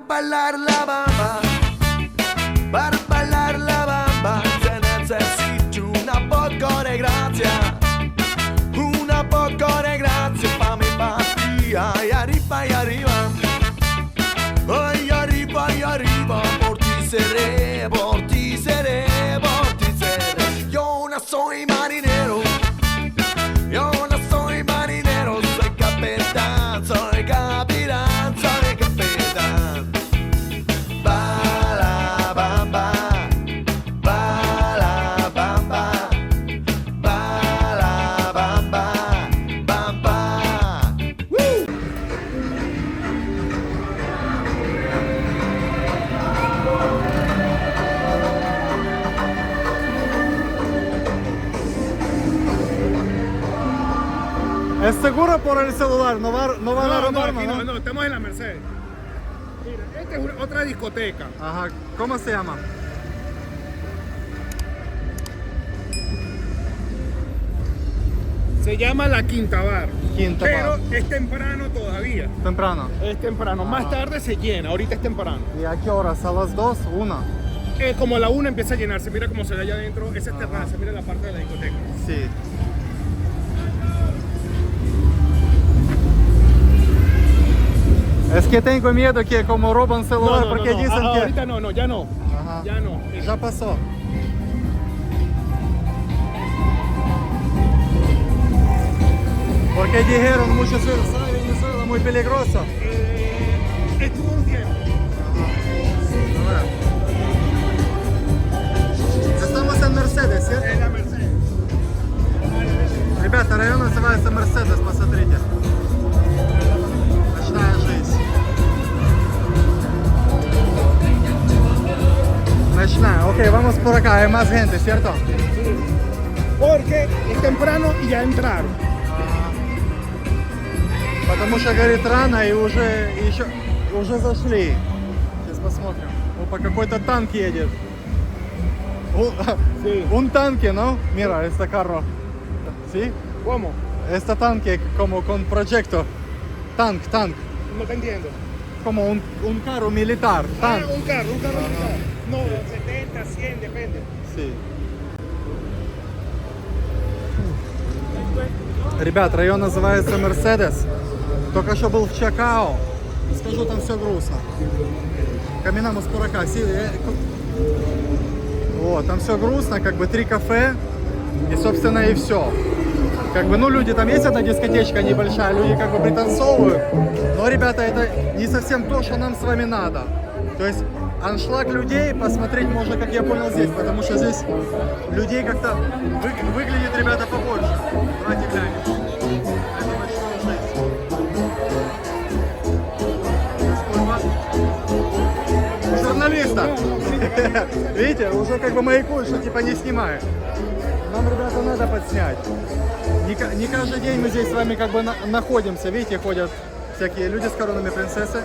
bailar la bamba, para bailar la bamba se necesita una poco de gracia, una poco de gracia pa' mi patria. Y arriba, ay arriba, por ti seré, por ti seré, por ti seré. Yo no soy marinero, yo no soy marinero, soy capitán, soy capitán, soy capitán. Ba la bamba, ba la bamba, ba la bamba, bamba. ¡Woo! ¿Es seguro por el celular? ¿No van a No, robarme, aquí no? no, estamos en la Mercedes. Mira, esta es otra discoteca. Ajá, ¿cómo se llama? Se llama La Quinta Bar. Quinta Pero Bar. es temprano todavía. Temprano. Es temprano. Más tarde se llena, ahorita es temprano. ¿Y a qué horas? ¿A las 2? ¿1? Como a la 1 empieza a llenarse. Mira cómo se ve allá adentro. Esa es terraza, mira la parte de la discoteca. Sí. Es que tengo miedo que como roban celular porque dicen que... Ahorita no, ya no. Ajá. Ya no. Ya pasó. Porque dijeron muchos Venezuela muy peligroso. Estuvo un tiempo. Estamos en Mercedes, ¿cierto? En la Mercedes. Ребята, район называется Мерседес, посмотрите. Ночная жизнь. Ночная, ok, vamos por acá, hay más gente, ¿cierto? Porque es temprano y ya entraron. Потому что горит рано и уже зашли. Сейчас посмотрим. Опа, какой-то танк едет. Sí. Un tanque, ¿no? Mira, este carro. ¿Sí? ¿Cómo? Este tanque como con proyecto. Tank. No te entiendo. Como un carro militar. Tank. Un carro militar. No, 70, 100, depende. Sí. Ребят, район называется Мерседес. Только что был в Чакао. Скажу, там все грустно. Caminamos por acá. Вот, там все грустно, как бы 3 кафе. И, собственно, и все. Как бы, ну, люди, там есть одна дискотечка небольшая, люди как бы пританцовывают. Но, ребята, это не совсем то, что нам с вами надо. То есть, аншлаг людей посмотреть можно, как я понял, здесь. Потому что здесь людей как-то выглядит, ребята, побольше. Давайте глянем. Журналиста. Видите, уже как бы маякуют, что типа не снимают. Нам, ребята, надо подснять. Не каждый день мы здесь с вами как бы находимся. Видите, ходят всякие люди с коронами принцессы.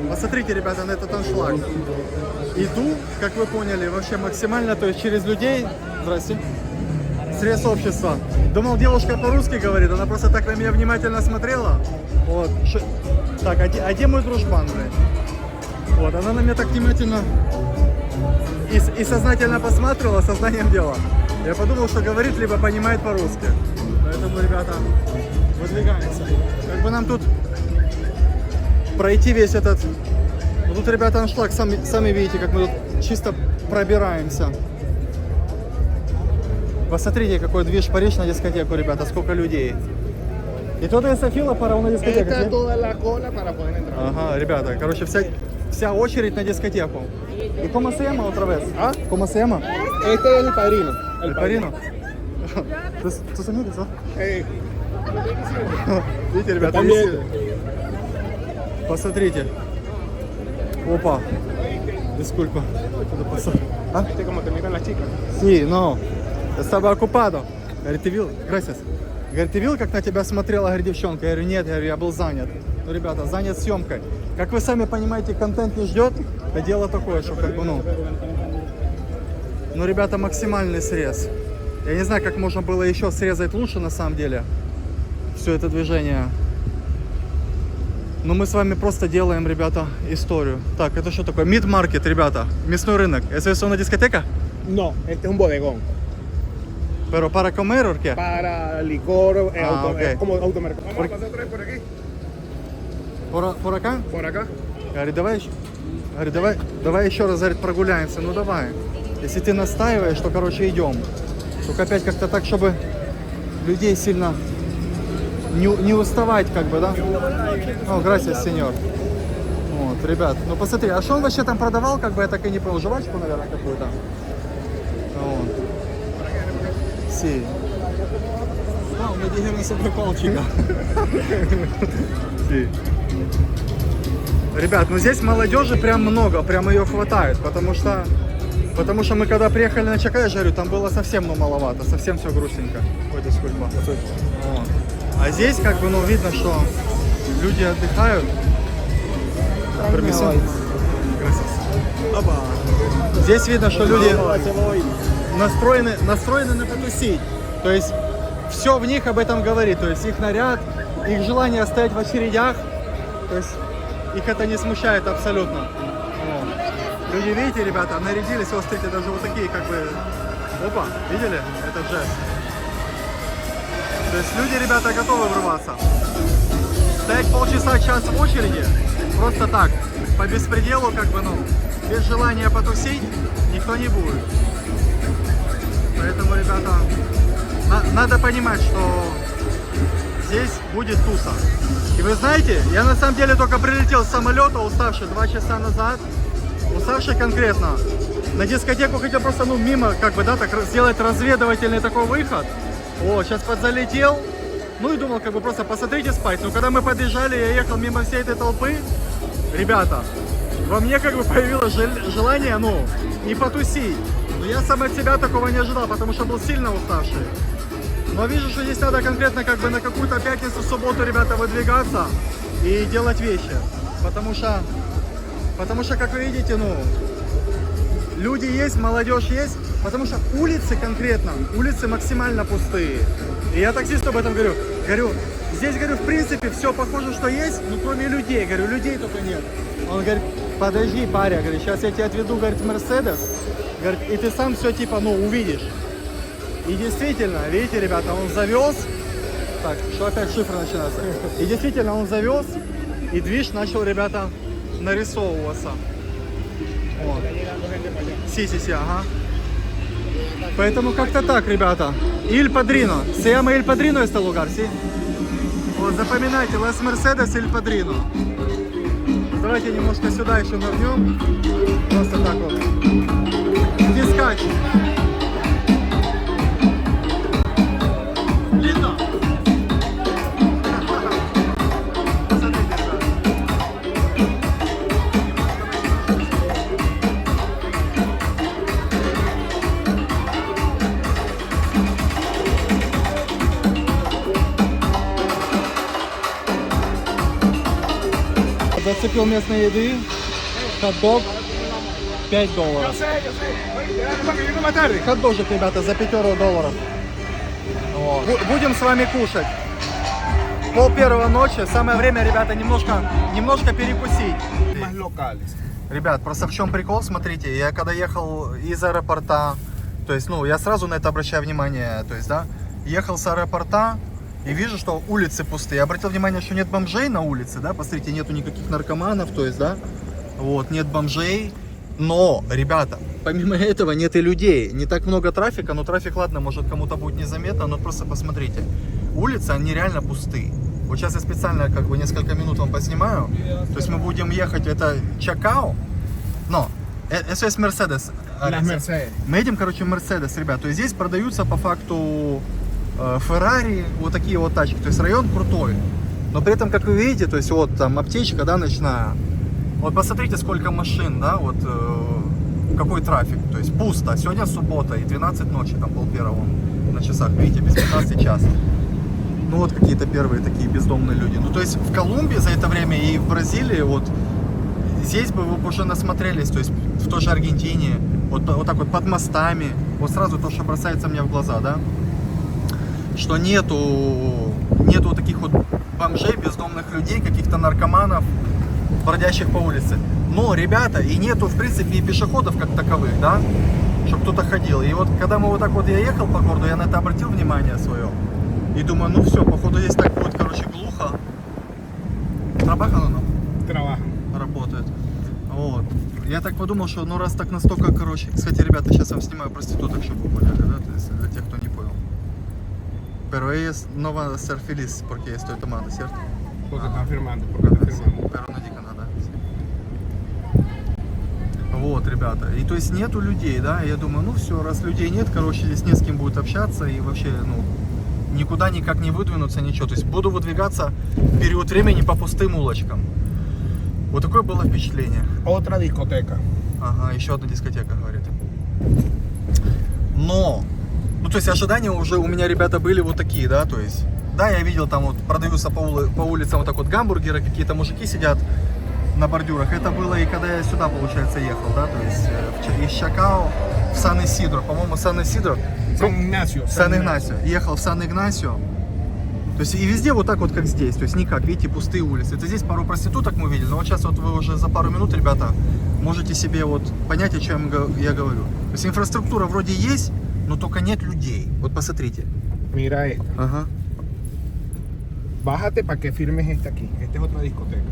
Посмотрите, ребята, на этот аншлаг. Иду, как вы поняли, вообще максимально, то есть через людей. Здрасте. Срез общества. Думал, девушка по-русски говорит, она просто так на меня внимательно смотрела. Вот. Так, а где мой дружбан, блядь? Вот, она на меня так внимательно и сознательно посматривала, сознанием дела. Я подумал, что говорит, либо понимает по-русски. Поэтому, ребята, выдвигаемся. Как бы нам тут пройти весь этот... Вот тут, ребята, аншлаг, сами видите, как мы тут чисто пробираемся. Посмотрите, какой движ Париж на дискотеку, ребята, сколько людей. И тут es fila para una discoteca, Esta ¿sí? toda la cola para poder entrar. Ага, ребята, короче, вся очередь на дискотеку. ¿Y cómo se llama otra vez? ¿Ah? ¿Cómo se llama? Este es el padrino. El Parino. ¿Tus amigos, no? Видите, ребята, También. висели. Посмотрите. Опа. Disculpa. ¿Ah? Este como te miran las chicas. Sí, no. Estaba ocupado. Говорит, ты видел? Gracias. Говорит, ты видел, как на тебя смотрела, говорит, девчонка? Я говорю, нет, я был занят. Ну, ребята, занят съемкой. Как вы сами понимаете, контент не ждет. Это дело такое, что как бы, ну, ребята, максимальный срез. Я не знаю, как можно было еще срезать лучше, на самом деле. Все это движение. Но мы с вами просто делаем, ребята, историю. Так, это что такое? Мид-маркет, ребята. Мясной рынок. ¿Eso es una discoteca? No, este es un bodegón. Pero para comer o qué? Para licor, ok. es como automercado. Vamos a pasar otra vez por aquí. Por acá? Por acá. Говорит, давай еще раз, говорит, прогуляемся. Ну давай. Если ты настаиваешь, то, короче, идем. Только опять как-то так, чтобы людей сильно не уставать, как бы, да? О, gracias, сеньор. Вот, ребят, ну посмотри, а что он вообще там продавал, как бы я так и не понял, жвачку, наверное, какую-то. Вот. Си. А, у меня деньги с собой палчика. Си. Ребят, ну здесь молодежи прям много, прям ее хватает, потому что мы когда приехали на ЧК, я же говорю, там было совсем маловато, совсем все грустненько. Ой, дискульпа. Вот. А здесь как бы, ну, видно, что люди отдыхают. Здесь видно, что люди настроены на потусить. То есть все в них об этом говорит. То есть их наряд, их желание стоять в очередях. То есть их это не смущает абсолютно. Вот. Люди, видите, ребята, нарядились, вот смотрите, даже вот такие как бы... Опа, видели? Это джаз. То есть люди, ребята, готовы врываться. Стоять полчаса, час в очереди, просто так, по беспределу, как бы, ну, без желания потусить, никто не будет. Поэтому, ребята, надо понимать, что здесь будет туса. И вы знаете, я на самом деле только прилетел с самолета, уставший 2 часа назад, уставший конкретно. На дискотеку хотел просто, ну, мимо, как бы, да, так сделать разведывательный такой выход. Вот, сейчас подзалетел, ну и думал, как бы просто посмотрите спать. Но когда мы подъезжали, я ехал мимо всей этой толпы, ребята, во мне как бы появилось желание, ну, не потусить. Но я сам от себя такого не ожидал, потому что был сильно уставший. Но вижу, что здесь надо конкретно как бы на какую-то пятницу, субботу, ребята, выдвигаться и делать вещи. Потому что, как вы видите, ну, люди есть, молодежь есть, потому что улицы конкретно, улицы максимально пустые. И я таксисту об этом говорю, здесь, говорю, в принципе, все похоже, что есть, но кроме людей, говорю, людей только нет. Он говорит, подожди, паря, говорит, сейчас я тебя отведу, говорит, в Мерседес, говорит, и ты сам все, типа, ну, увидишь. И действительно, видите, ребята, он завез, так, что опять шифр начинается, и действительно он завез, и движ начал, ребята, нарисовываться. Вот. Sí, ага. Поэтому как-то так, ребята. Il Padrino. Se llama Il Padrino este lugar, ¿sí? Вот, запоминайте, Las Mercedes Il Padrino. Давайте немножко сюда еще нырнем. Просто так вот. Дискач. Lindo. Посмотрите, ребята. Зацепил местной еды, хот-дог, $5. Yo sé. Oye, para que llegue más tarde. Хот-дожик, ребята, за $5. Вот. Будем с вами кушать. 12:30 ночи, самое время, ребята, немножко перекусить. Más locales. Ребят, просто в чем прикол, смотрите, я когда ехал из аэропорта, то есть, ну, я сразу на это обращаю внимание, то есть, да, ехал с аэропорта и вижу, что улицы пустые. Я обратил внимание, что нет бомжей на улице, да, посмотрите, нету никаких наркоманов, то есть, да, вот, нет бомжей, но, ребята, помимо этого нет и людей, не так много трафика, но трафик, ладно, может кому-то будет незаметно, но просто посмотрите, улицы, они реально пустые. Вот сейчас я специально как бы несколько минут вам поснимаю. То есть мы будем ехать, это Чакао. Но, это есть Мерседес. Мы едем, короче, Мерседес, ребят. То есть здесь продаются по факту Феррари, вот такие вот тачки. То есть район крутой. Но при этом, как вы видите, то есть вот там аптечка, да, ночная. Вот посмотрите, сколько машин, да, вот какой трафик. То есть пусто. Сегодня суббота и 12 ночи, там 12:30 на часах. Видите, без 15 час. Ну вот какие-то первые такие бездомные люди. Ну то есть в Колумбии за это время и в Бразилии, вот здесь бы вы уже насмотрелись, то есть в той же Аргентине, вот так вот под мостами, вот сразу то, что бросается мне в глаза, да, что нету нет вот таких вот бомжей, бездомных людей, каких-то наркоманов, бродящих по улице. Но, ребята, и нету, в принципе, и пешеходов как таковых, да, чтобы кто-то ходил. И вот, когда мы вот так вот, я ехал по городу, я на это обратил внимание свое. И думаю, ну все, походу здесь так будет, короче, глухо. Трабахан оно? Trabajan. Работает. Вот. Я так подумал, что ну раз так настолько, короче... Кстати, ребята, сейчас я вам снимаю проституток, чтобы вы поняли, да, то есть для тех, кто не понял. Pero ellos no van a ser felices porque estoy tomando, ¿cierto? Porque están firmando, porque están firmando. Pero no digan nada. Вот, ребята. И то есть нету людей, да, я думаю, ну все, раз людей нет, короче, здесь не с кем будет общаться и вообще, ну, никуда никак не выдвинуться, ничего. То есть буду выдвигаться в период времени по пустым улочкам. Вот такое было впечатление. Otra discoteca. Ага, еще одна дискотека, говорит. Но, ну то есть ожидания уже у меня, ребята, были вот такие, да, то есть, да, я видел там вот продаются по улицам вот так вот гамбургеры, какие-то мужики сидят на бордюрах. Это было и когда я сюда, получается, ехал, да, то есть из Чакао в Сан-Исидро, по-моему, Сан-Исидро. Сан-Игнасио. Сан-Игнасио. Ехал в Сан-Игнасио. То есть и везде вот так вот, как здесь, то есть никак, видите, пустые улицы. Это здесь пару проституток мы видели, но вот сейчас вот вы уже за пару минут, ребята, можете себе вот понять, о чем я говорю. То есть инфраструктура вроде есть, но только нет людей. Вот посмотрите. Mira esto. Ага. Bájate para que firmes esta aquí. Esta es otra discoteca.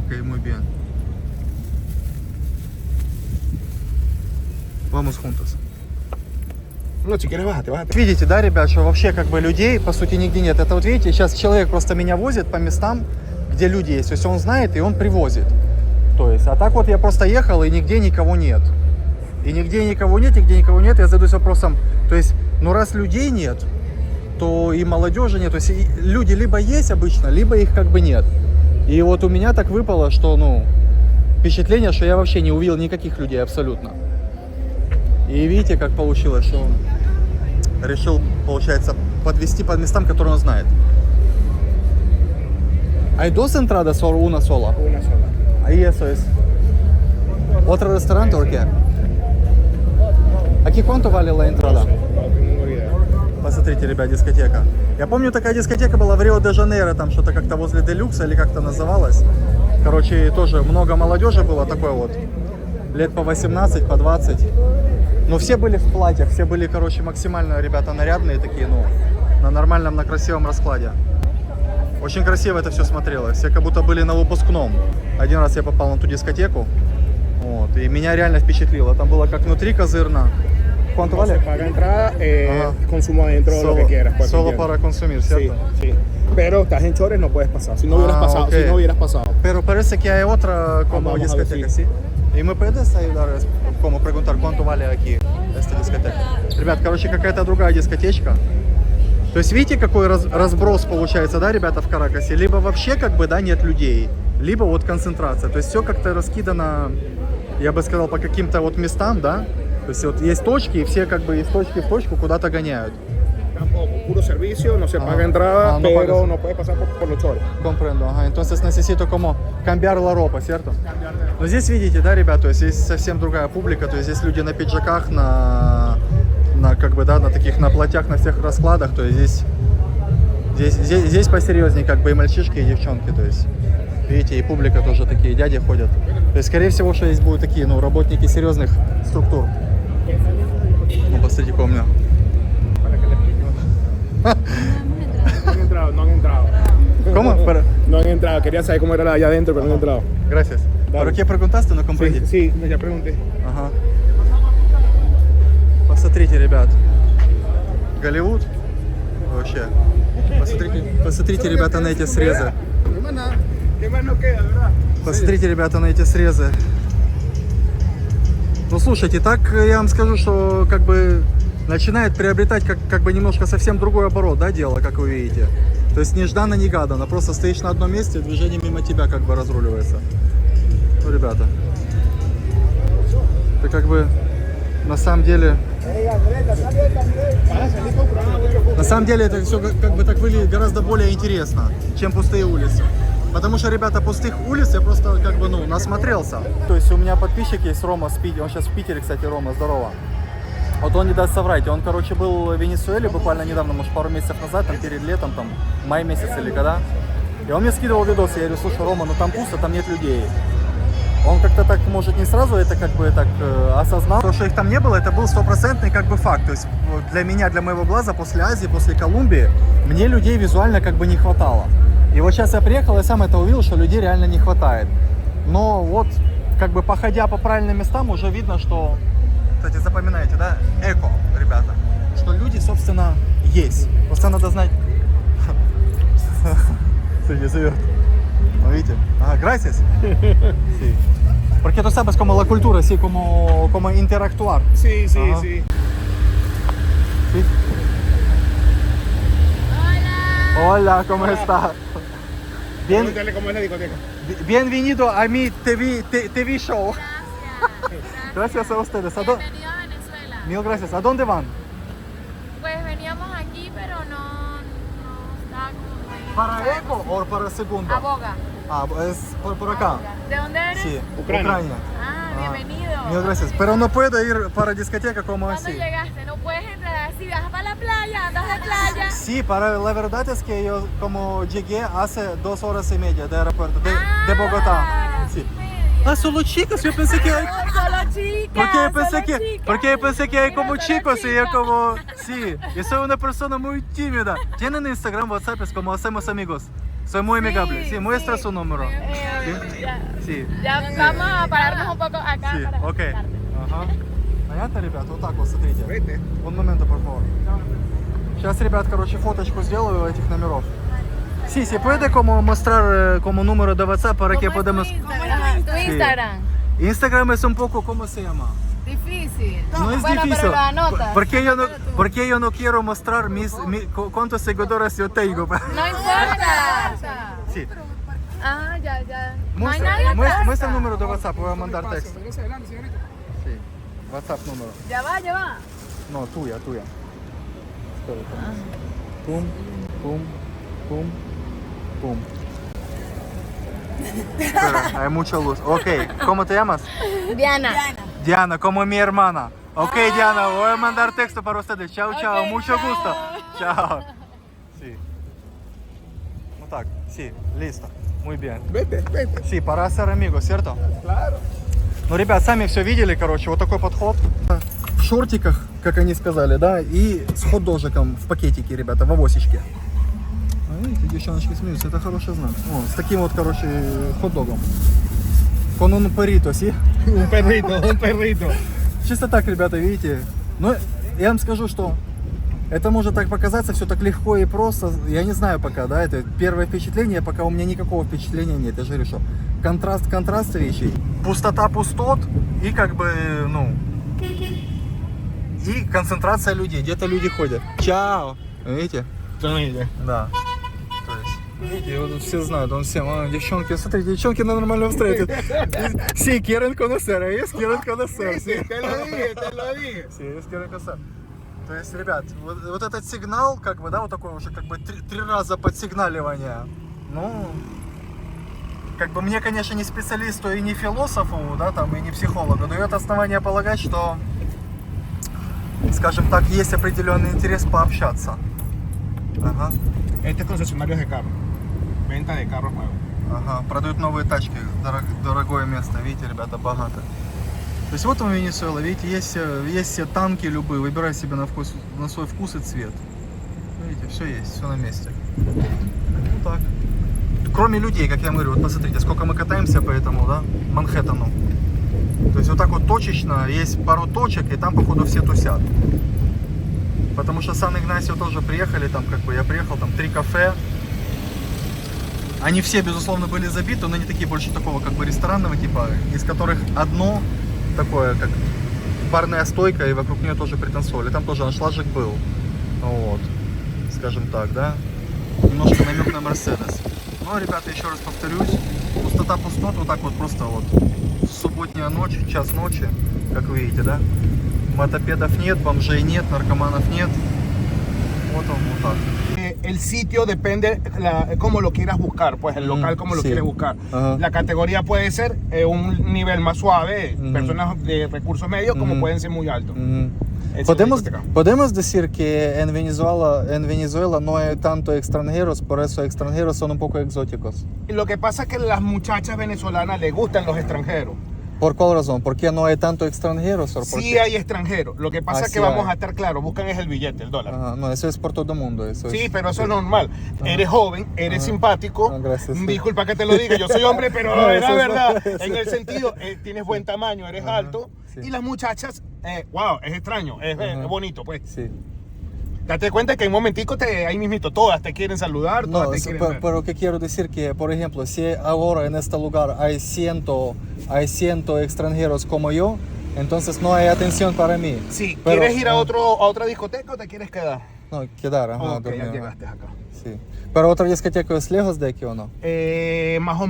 Окей, muy bien. Vamos juntos. No, si quieres bájate, bájate. Видите, да, ребят, что вообще как бы людей по сути нигде нет. Это вот видите, сейчас человек просто меня возит по местам, где люди есть. То есть он знает и он привозит. То есть, а так вот я просто ехал и нигде никого нет. И нигде никого нет, и где никого нет, я задаюсь вопросом, то есть, ну раз людей нет, то и молодежи нет. То есть и люди либо есть обычно, либо их как бы нет. И вот у меня так выпало, что, ну, впечатление, что я вообще не увидел никаких людей абсолютно. И видите, как получилось, что он решил, получается, подвести по местам, которые он знает. ¿Hay dos entradas o una sola? Una sola. Ahí eso es. ¿Otro restaurante o qué? ¿Aquí cuánto vale la entrada? No tengo idea. Посмотрите, ребят, дискотека. Я помню, такая дискотека была в Рио-де-Жанейро, там что-то как-то возле Делюкса или как-то называлось. Короче, тоже много молодежи было такое вот. Лет по 18, по 20. Но все были в платьях, все были, короче, максимально, ребята, нарядные такие, ну, на нормальном, на красивом раскладе. Очень красиво это все смотрелось, все как будто были на выпускном. Один раз я попал на ту дискотеку, вот, и меня реально впечатлило. Там было как внутри козырно. ¿Cuánto No se vale? paga entrada, Ajá. consumo adentro, lo que quieras. cualquier Solo tienda. para consumir, Sí, ¿cierto? sí. Pero estás en Chores, no puedes pasar. Si no hubieras pasado, ok. si no hubieras pasado. Pero parece que hay otra como Vamos a ver, discoteca, sí. ¿sí? ¿Y me puedes ayudar, como preguntar, cuánto vale aquí esta дискотека? Ребят, короче, какая-то другая дискотечка. То есть видите, какой разброс получается, да, ребята, в Каракасе? Либо вообще как бы, да, нет людей, либо вот концентрация. То есть все как-то раскидано, я бы сказал, по каким-то вот местам, да? То есть вот есть точки, и все как бы из точки в точку куда-то гоняют. Tampoco, puro servicio, no se Ajá. paga entrada, Ah, no pero pagas. no puedes pasar por los Chores. Comprendo, ага. Entonces necesito como cambiar la ropa, ¿cierto? Но здесь видите, да, ребят, то есть здесь совсем другая публика, то есть здесь люди на пиджаках, на как бы, да, на таких, на платьях, на всех раскладах, то есть здесь посерьезнее, как бы и мальчишки, и девчонки, то есть, видите, и публика тоже такие, дяди ходят. То есть, скорее всего, что здесь будут такие, ну, работники серьезных структур. Ну, посмотрите, какой у меня. No han entrado, no han entrado. ¿Cómo? Pero- No han entrado, quería saber cómo era la de allá adentro, pero no han entrado. Gracias. Dale. ¿Por qué preguntaste? No comprendí. Sí, sí, ya pregunté. Ага. Посмотрите, ребят. Голливуд. Вообще. Посмотрите, ребята, на эти срезы. ¿Qué más no queda, verdad? Посмотрите, ребята, на эти срезы. Ну, слушайте, так я вам скажу, что как бы начинает приобретать как бы немножко совсем другой оборот, да, дело, как вы видите. То есть нежданно-негаданно. Просто стоишь на одном месте, движение мимо тебя как бы разруливается. Ну, ребята. Это как бы на самом деле... На самом деле это все как бы так выглядит гораздо более интересно, чем пустые улицы. Потому что, ребята, пустых улиц я просто как бы, ну, насмотрелся. То есть у меня подписчик есть, Рома с Питера, он сейчас в Питере, кстати, Рома, здорово. Вот он не даст соврать. Он, короче, был в Венесуэле буквально недавно, может, пару месяцев назад, там перед летом, там, май месяц или когда. И он мне скидывал видосы, я говорю, слушай, Рома, ну там пусто, там нет людей. Он как-то так, может, не сразу это как бы так осознал. То, что их там не было, это был стопроцентный как бы факт. То есть для меня, для моего глаза, после Азии, после Колумбии, мне людей визуально как бы не хватало. И вот сейчас я приехал, я сам это увидел, что людей реально не хватает. Но вот, как бы походя по правильным местам, уже видно, что, кстати, запоминайте, да, эко, ребята, что люди, собственно, есть. Просто надо знать... Смотрите, зовет. Видите? Ah, gracias. Sí. Porque tú sabes como la cultura, sí, como interactuar. Sí, sí, Ajá. sí. Sí. Hola, ¿cómo está? Bien, Pregúntale cómo es la discoteca. bienvenido a mi TV show. Gracias a ustedes. Bienvenido a Venezuela. Mil gracias. ¿A dónde van? Pues veníamos aquí, pero no estaba como muy... ¿Para Eco o para Segundo? A Boga. Ah, es por acá. ¿De dónde eres? Sí, Ucrania. Ah, bienvenido. Mil gracias. Pero no puedo ir para discoteca como ¿Cuándo así. llegaste? No puedes entrar así, vas para la playa, andas de playa. Sí, para la verdad es que yo como llegué hace 2 horas y media de aeropuerto, de Bogotá. Sí. Ah, solo chicos, yo pensé que... Solo chicas. Porque yo pensé que hay como chicos y yo como... Sí, yo soy una persona muy tímida. ¿Tienen Instagram, WhatsApp? Es como hacemos amigos. Soy muy amigable. Sí, muestra su número. Sí. Ya vamos a pararnos un poco acá Sí, para ok. explicarte. Ага. Понятно, ребят? Вот так вот, смотрите. Vete. Un momento, por favor. Сейчас, ребят, короче, фоточку сделаю этих номеров. Sí, se puede como mostrar como número de WhatsApp para que podamos... Ajá, tu Instagram. Instagram es un poco, ¿cómo se llama? Difícil. No es bueno, difícil. pero lo anotas. Porque yo no quiero mostrar cuántos seguidores yo tengo. No importa. Sí. Ah, ya. No hay nadie atrás. Muestra el número de WhatsApp, voy a mandar texto. Regrese adelante, señorita. Sí. WhatsApp número. Ya va. No, tuya. Espérate. Pum, pum, pum, pum. Espera, hay mucha luz. Ok, ¿cómo te llamas? Diana. Diana, como mi hermana. Ok, Diana, voy a mandar texto para ustedes. Chao, chao, mucho gusto. Chao. Sí. Ну так, sí, listo. Muy bien. Vete. Sí, para hacer amigos, ¿cierto? Claro. Ну, ребят, сами все видели, короче, вот такой подход. В шортиках, как они сказали, да, и с хот-дожиком в пакетике, ребята, в авосечке. А видите, девчоночки смеются, это хороший знак. О, с таким вот, короче, хот-догом. Con un perrito, ¿sí? Un perrito. Чисто так, ребята, видите. Но я вам скажу, что это может так показаться, все так легко и просто. Я не знаю пока, да, это первое впечатление, пока у меня никакого впечатления нет. Я же говорю, что контраст вещей. Пустота пустот и как бы, ну, и концентрация людей. Где-то люди ходят. Чао! Видите? Да. То есть, видите, его тут все знают, он всем, девчонки, смотрите, девчонки на нормальном встретят. Sí, quieren conocer, es quieren conocer. Sí. Te lo dije. Sí, es quieren conocer. То есть, ребят, вот этот сигнал, как бы, да, вот такое уже, как бы, три раза подсигналивание, ну, как бы, мне, конечно, не специалисту и не философу, да, там, и не психологу, дает основание полагать, что, скажем так, есть определенный интерес пообщаться. Ага. Este es concesionarios de carros. Venta de carros nuevos. Ага, продают новые тачки, дорогое место, видите, ребята, богато. То есть вот вам Венесуэла, видите, есть все танки любые, выбирай себе на свой вкус и цвет. Видите, все есть, все на месте. Ну так. Кроме людей, как я говорю, вот посмотрите, сколько мы катаемся по этому, да, Манхэттену. То есть вот так вот точечно, есть пару точек, и там, походу, все тусят. Потому что Сан-Игнасио тоже приехали, там, как бы, я приехал, там, 3 кафе. Они все, безусловно, были забиты, но они такие больше такого, как бы, ресторанного типа, из которых одно такое, как барная стойка, и вокруг нее тоже пританцовали. Там тоже аншлагик был. Вот. Скажем так, да? Немножко намек на Мерседес. Но, ребята, еще раз повторюсь, пустота пустот, вот так вот просто вот. Субботняя ночь, час ночи, как вы видите, да? Мотопедов нет, бомжей нет, наркоманов нет. Вот он, вот так. El sitio depende cómo lo quieras buscar, pues el local como lo sí. quieres buscar. Ajá. La categoría puede ser un nivel más suave, personas de recursos medios, como pueden ser muy altos. Esa es la discoteca. Podemos decir que en Venezuela no hay tanto extranjeros, por eso extranjeros son un poco exóticos. Lo que pasa es que a las muchachas venezolanas les gustan los extranjeros. ¿Por cuál razón? ¿Por qué no hay tanto extranjeros? ¿O por Sí qué? hay extranjeros. Lo que pasa es que sí vamos hay. a estar claros, buscan es el billete, el dólar. Ajá, no, eso es por todo el mundo. Eso Sí, es, pero eso es normal. Eres joven, eres simpático. No, gracias, sí. Disculpa que te lo diga, yo soy hombre, pero No, es la eso es verdad. no, En el sentido, tienes buen tamaño, eres alto. sí. Y las muchachas, wow, es extraño, es bonito, pues. Sí. Date cuenta que en un momentico ahí mismito todas te quieren saludar, todas No, te quieren ver. pero que quiero decir que, por ejemplo, si ahora en este lugar hay 100 extranjeros como yo, entonces no hay atención para mí. Sí, Pero, ¿quieres ir a otra discoteca o te quieres quedar? No, quedar, ajá, Ok, dormir, ya ajá. llegaste acá. Sí. Pero otra discoteca es lejos de aquí o no. Más o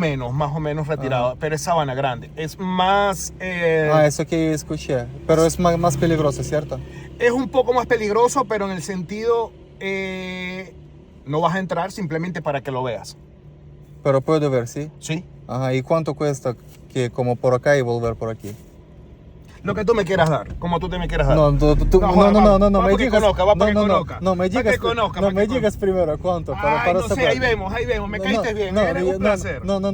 menos retirado, pero es Sabana Grande. Es más... Eso que yo escuché. Pero es más peligroso, ¿cierto? Es un poco más peligroso, pero en el sentido... no vas a entrar simplemente para que lo veas. Pero puedo ver, ¿sí? Sí. Ajá, ¿y cuánto cuesta que como por acá y volver por aquí? Lo que tú me quieras dar, como tú te me quieras dar. No, va me porque digas, conozca, va porque conozca. no, me Va digas, que conozca, no, va me que digas primero cuánto para Ay, no sé, saber. ahí vemos, me caíste bien, eres un placer. No, No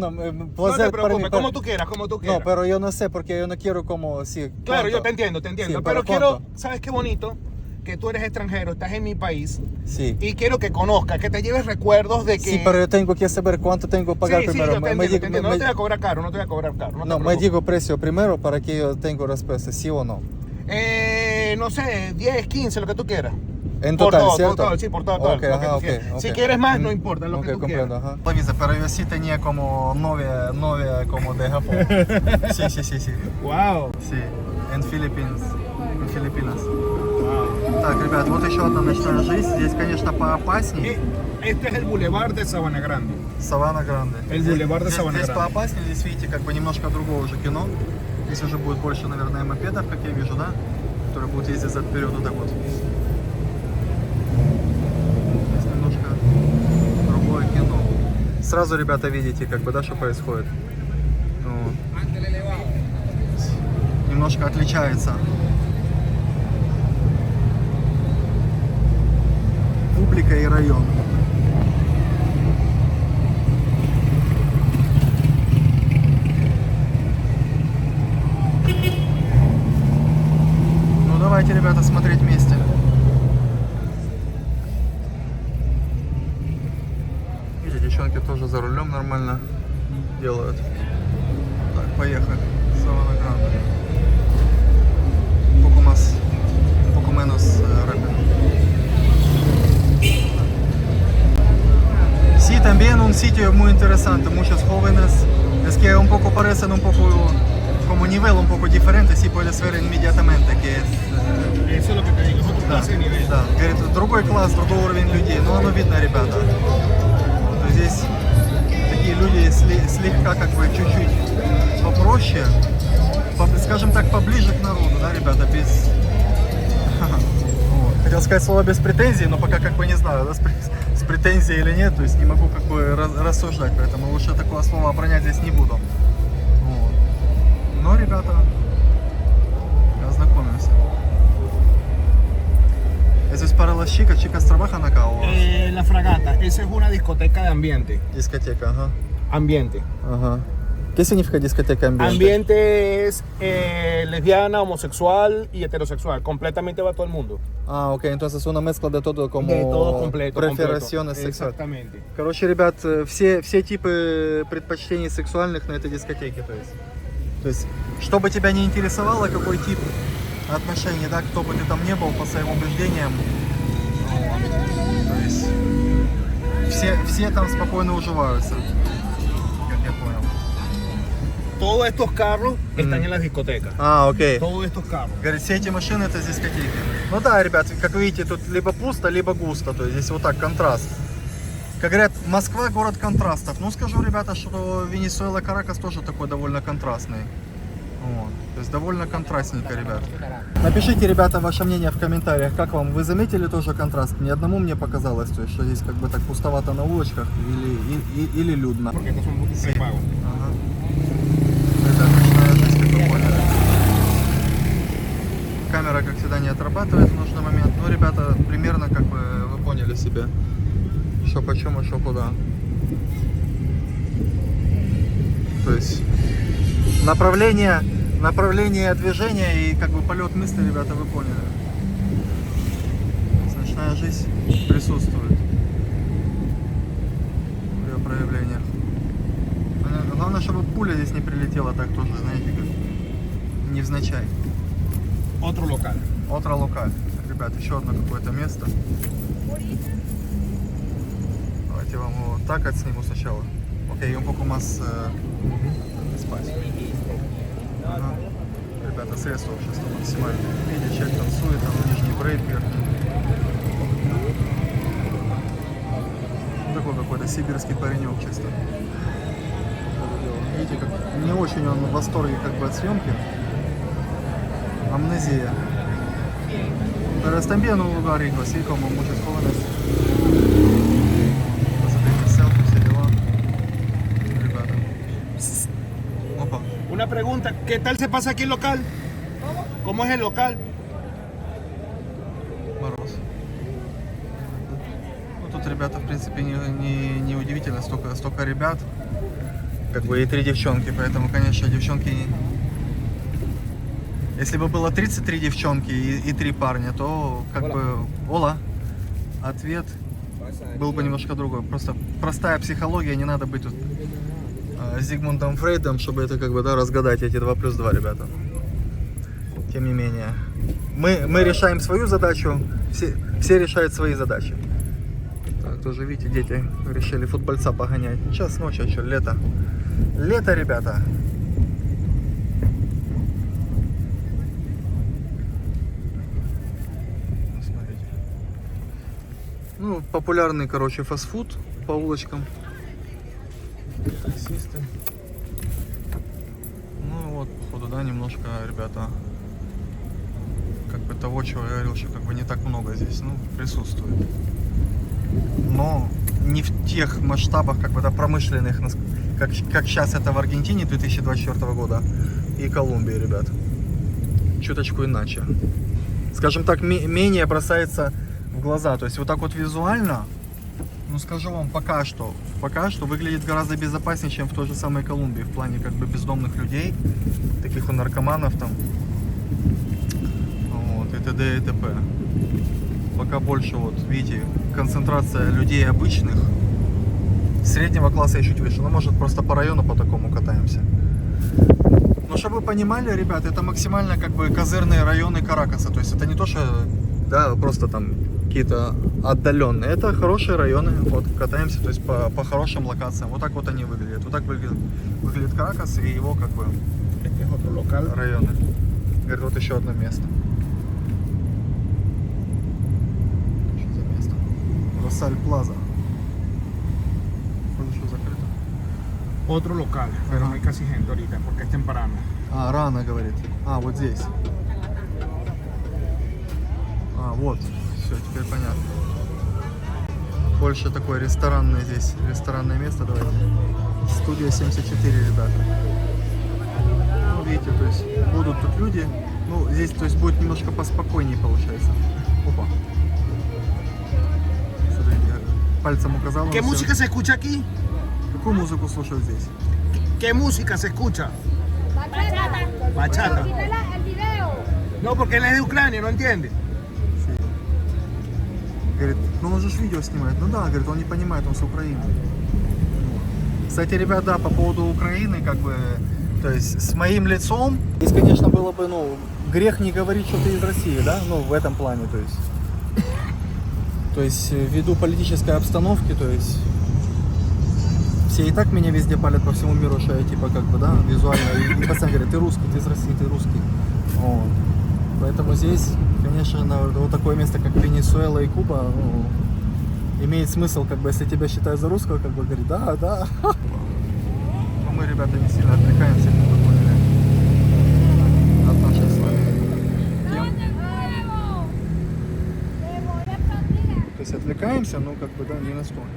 placer te para mí, preocupes, como tú quieras, No, pero yo no sé, porque yo no quiero como, sí. Claro, ¿cuánto? yo te entiendo, Sí, pero ¿cuánto? ¿sabes qué bonito? Que tú eres extranjero, estás en mi país Sí. y quiero que conozcas, que te lleves recuerdos de que... Sí, pero yo tengo que saber cuánto tengo que pagar Sí, primero. yo te entiendo, te entiendo. No te voy a me- cobrar caro, no te voy a cobrar caro. no, te me preocupes. digo precio primero para que yo tenga respuesta, sí o no. No sé, 10, 15, lo que tú quieras. En Por total, todo, ¿cierto? por todo, sí, por todo, Ok, lo que ajá, tú ok, quieras. ok. Si quieres más, no importa, lo que tú comprendo, quieras. ajá. Lo pero yo sí tenía como novia como de Japón. Sí. Wow. Sí, en Филиппинах. Так, ребят, вот еще одна ночная жизнь. Здесь, конечно, поопаснее. Este es el Boulevard de Sabana Grande. Савана Гранде. El Boulevard de Sabana Здесь Grande. поопаснее, здесь, видите, как бы немножко другое уже кино. Здесь уже будет больше, наверное, мопедов, как я вижу, да? Которые будут ездить зад-вперед вот так вот. Здесь немножко другое кино. Сразу, ребята, видите, как бы, да, что происходит. Ну, немножко отличается. Публика и район. Ну давайте, ребята, смотреть вместе. Видите, девчонки тоже за рулем нормально делают. Так, поехали. Савана Гранде. Un poco menos rápido. Sí, también un sitio muy interesante, muchos jóvenes. Es que un poco parecen un poco como nivel un poco diferente, sí puedes ver inmediatamente que es Eso es lo que te digo, es otro clase de nivel. да, говорит, другой класс, другой уровень людей, но оно видно, ребята. Вот здесь такие люди слегка как бы чуть-чуть попроще, скажем так, поближе к народу, да, ребята, без... Вот. Хотел сказать слово без претензий, но пока как бы не знаю, да, с претензией или нет, то есть не могу как бы рассуждать, поэтому лучше такое слово обронять здесь не буду. Вот. Но, ребята, ознакомимся. Eso es para las chicas trabajan acá o... La Fragata, esa es una discoteca de ambiente. Discoteca, ajá. Ambiente. Ajá. ¿Qué significa discoteca ambiente? Ambiente es lesbiana, homosexual y heterosexual. Completamente va todo el mundo. Ah, ok, entonces una mezcla de todo como... De todo completo. Преференciones сексуальных. Exactamente. Короче, ребят, все типы предпочтений сексуальных на этой дискотеке, то есть, что бы тебя не интересовало, какой тип отношений, да, кто бы ты там не был по своим убеждениям, вот, то есть, все там спокойно уживаются, как я понял. Todos estos carros están en las discotecas. А, окей. Todos estos carros. Говорит, все эти машины это дискотеки. Ну да, ребят, как видите, тут либо пусто, либо густо, то есть здесь вот так контраст. Как говорят, Москва город контрастов. Ну скажу, ребята, что Венесуэла, Каракас тоже такой довольно контрастный. Вот. То есть довольно контрастненько, ребят. Напишите, ребята, ваше мнение в комментариях, как вам. Вы заметили тоже контраст? Ни одному мне показалось, то есть, что здесь как бы так пустовато на улочках или людно. Porque estos son buses prepagos. Ага. Это ночная жизнь, как вы поняли. Камера, как всегда, не отрабатывает в нужный момент. Ну, ребята, примерно, как бы, вы поняли себе, что почем и что куда. То есть направление движения и как бы полет мысли, ребята, вы поняли. Ночная жизнь присутствует в ее проявлениях. Главное, чтобы пуля здесь не прилетела так тоже, знаете, как невзначай. Otro local. Отра локаль. Ребят, еще одно какое-то место. Давайте я вам его так отсниму сначала. Окей, un poco más espacio. Ага. Ребята, средства общества максимально. Видите, человек танцует, там нижний брейк, верхний. Такой какой-то сибирский паренек чисто. Видите, как не очень он в восторге как бы от съемки. Amnesia. Pero está bien un lugar rico, así como muchos jóvenes. Посмотрите, селфи, все дела. Ребята. Опа. Una pregunta, ¿qué tal se pasa aquí el local? ¿Cómo es el local? Мороз. Ну, тут ребята, в принципе, не удивительно, столько ребят. Как бы и 3 девчонки, поэтому, конечно, девчонки... Если бы было 33 девчонки и 3 парня, то как бы... Ола! Ответ был бы немножко другой. Просто простая психология, не надо быть тут Зигмундом Фрейдом, чтобы это как бы, да, разгадать эти 2 плюс 2, ребята. Тем не менее. Мы решаем свою задачу, все решают свои задачи. Так, тоже видите, дети решили футбольца погонять. Час ночи, а что, лето. Лето, ребята. Смотрите. Ну, популярный, короче, фастфуд по улочкам. Таксисты. Ну вот, походу, да, немножко, ребята, как бы того, чего я говорил, что как бы не так много здесь, ну, присутствует. Но не в тех масштабах, как бы, да, промышленных, как сейчас это в Аргентине 2024 года и Колумбии, ребят. Чуточку иначе. Скажем так, менее бросается в глаза. То есть вот так вот визуально, ну, скажу вам, пока что выглядит гораздо безопаснее, чем в той же самой Колумбии, в плане как бы бездомных людей, таких у наркоманов там, вот, и т.д. и т.п. Пока больше, вот, видите, концентрация людей обычных, среднего класса и чуть выше, ну, может, просто по району по такому катаемся. Но чтобы вы понимали, ребят, это максимально как бы козырные районы Каракаса, то есть это не то, что, да, просто там какие-то отдаленные, это хорошие районы, вот, катаемся, то есть по хорошим локациям, вот так вот они выглядят, вот так выглядит Каракас и его как бы районы. Говорит, вот еще одно место. Что за место? Росаль Плаза. Что закрыто? Otro local, pero no hay casi gente ahorita porque es temprano. А, рано, говорит. А, вот здесь. А, вот. Все, теперь понятно. Больше такое ресторанное здесь. Ресторанное место, давайте. Студия 74, ребята. Ну, видите, то есть будут тут люди. Ну, здесь, то есть, будет немножко поспокойнее, получается. Опа. Смотрите, пальцем указал. ¿Qué música se escucha aquí? Какую музыку слушают здесь? ¿Qué música se escucha? Bachata. Bachata. El video. No, porque él es de Ucrania, no entiende. Говорит, ну он же ж видео снимает. Ну да, говорит, он не понимает, он с Украины. Кстати, ребят, да, по поводу Украины, как бы, то есть с моим лицом, здесь, конечно, было бы, ну, грех не говорить, что ты из России, да, ну, в этом плане, то есть ввиду политической обстановки, то есть все и так меня везде палят по всему миру, что я типа как бы, да, визуально, и постоянно говорят, ты русский, ты из России, ты русский. Вот. Поэтому здесь, конечно, вот такое место, как Венесуэла и Куба, ну, имеет смысл, как бы, если тебя считают за русского, как бы говорить, да. Но мы, ребята, не сильно отвлекаемся, как вы поняли. есть отвлекаемся, но как бы, да, не настолько.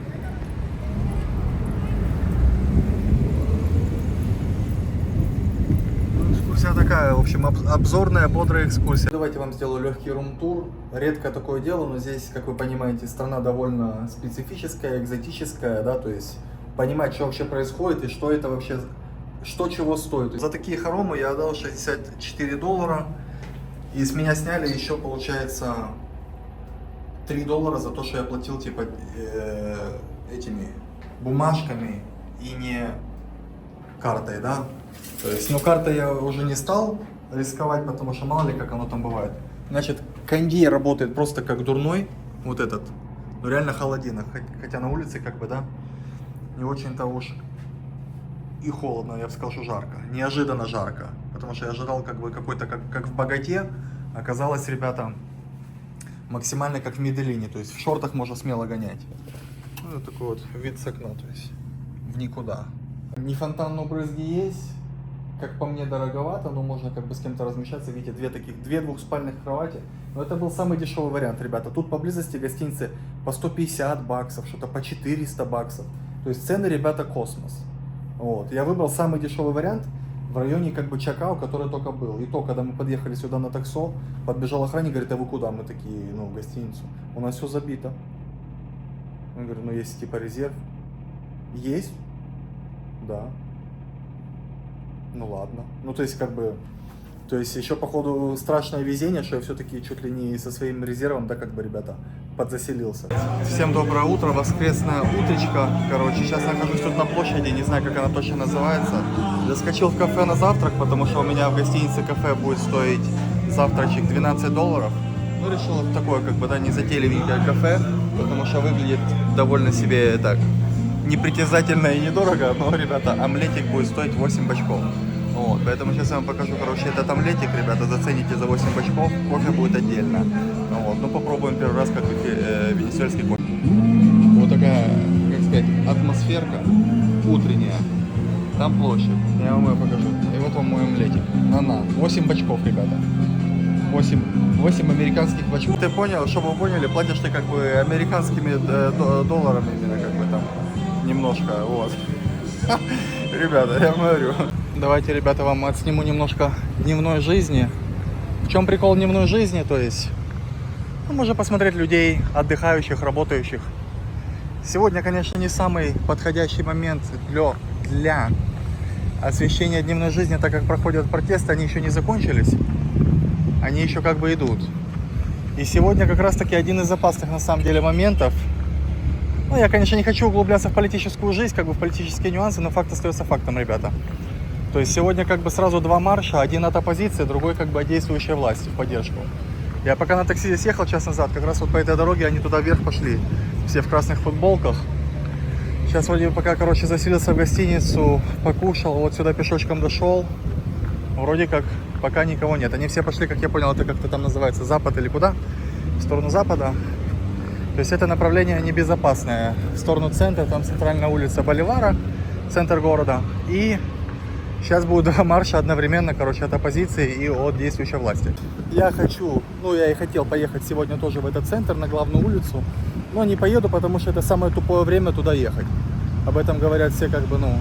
Экскурсия такая, в общем, обзорная, бодрая экскурсия. Давайте вам сделаю легкий рум-тур. Редко такое дело, но здесь, как вы понимаете, страна довольно специфическая, экзотическая, да, то есть понимать, что вообще происходит и что это вообще, что чего стоит. За такие хоромы я отдал $64, и с меня сняли еще, получается, $3 за то, что я платил, типа, этими бумажками и не картой, да. То есть, ну, картой я уже не стал рисковать, потому что мало ли, как оно там бывает. Значит, кондей работает просто как дурной, вот этот, но реально холодина, хотя на улице, как бы, да, не очень-то уж и холодно, я бы сказал, что жарко, неожиданно жарко, потому что я ожидал, как бы, какой-то, как в Боготе, оказалось, ребята, максимально как в Медельине, то есть в шортах можно смело гонять. Ну, вот такой вот вид с окна, то есть в никуда. Не фонтан, но брызги есть. Как по мне, дороговато, но можно как бы с кем-то размещаться. Видите, две двухспальных кровати. Но это был самый дешевый вариант, ребята. Тут поблизости гостиницы по $150, что-то по $400. То есть цены, ребята, космос. Вот. Я выбрал самый дешевый вариант в районе как бы Чакао, который только был. И то, когда мы подъехали сюда на таксо, подбежал охранник, говорит, а вы куда? Мы такие, ну, в гостиницу. У нас все забито. Он говорит, ну, есть типа резерв. Есть? Да. Ну ладно. Ну то есть как бы, то есть еще походу страшное везение, что я все-таки чуть ли не со своим резервом, да, как бы, ребята, подзаселился. Всем доброе утро, воскресная утречка. Короче, сейчас нахожусь тут на площади, не знаю, как она точно называется. Заскочил в кафе на завтрак, потому что у меня в гостинице кафе будет стоить завтрачек $12. Ну решил такое, как бы, да, незатейливенькое кафе, потому что выглядит довольно себе так непритязательно и недорого, но, ребята, омлетик будет стоить 8 бачков. Вот, поэтому сейчас я вам покажу, короче, этот омлетик, ребята, зацените за 8 бачков, кофе будет отдельно. Вот, ну попробуем первый раз, как венесуэльский кофе. Вот такая, как сказать, атмосферка утренняя. Там площадь, я вам ее покажу. И вот вам мой омлетик. На-на, 8 бачков, ребята. 8 американских бачков. Ты понял, чтобы вы поняли, платишь ты как бы американскими долларами, именно как бы там. Немножко, вот. Ребята, я говорю. Давайте, ребята, вам отсниму немножко дневной жизни. В чем прикол дневной жизни? То есть, ну, можно посмотреть людей, отдыхающих, работающих. Сегодня, конечно, не самый подходящий момент для освещения дневной жизни, так как проходят протесты, они еще не закончились. Они еще как бы идут. И сегодня как раз-таки один из опасных, на самом деле, моментов. Ну, я, конечно, не хочу углубляться в политическую жизнь, как бы в политические нюансы, но факт остается фактом, ребята. То есть сегодня как бы сразу два марша, один от оппозиции, другой как бы от действующей власти в поддержку. Я пока на такси здесь ехал час назад, как раз вот по этой дороге они туда вверх пошли, все в красных футболках. Сейчас вроде пока, короче, заселился в гостиницу, покушал, вот сюда пешочком дошел. Вроде как пока никого нет. Они все пошли, как я понял, это как-то там называется, запад или куда? В сторону запада. То есть это направление небезопасное. В сторону центра, там центральная улица Боливара, центр города. И сейчас будут два марша одновременно, короче, от оппозиции и от действующей власти. Я хочу, ну я и хотел поехать сегодня тоже в этот центр, на главную улицу. Но не поеду, потому что это самое тупое время туда ехать. Об этом говорят все, как бы, ну,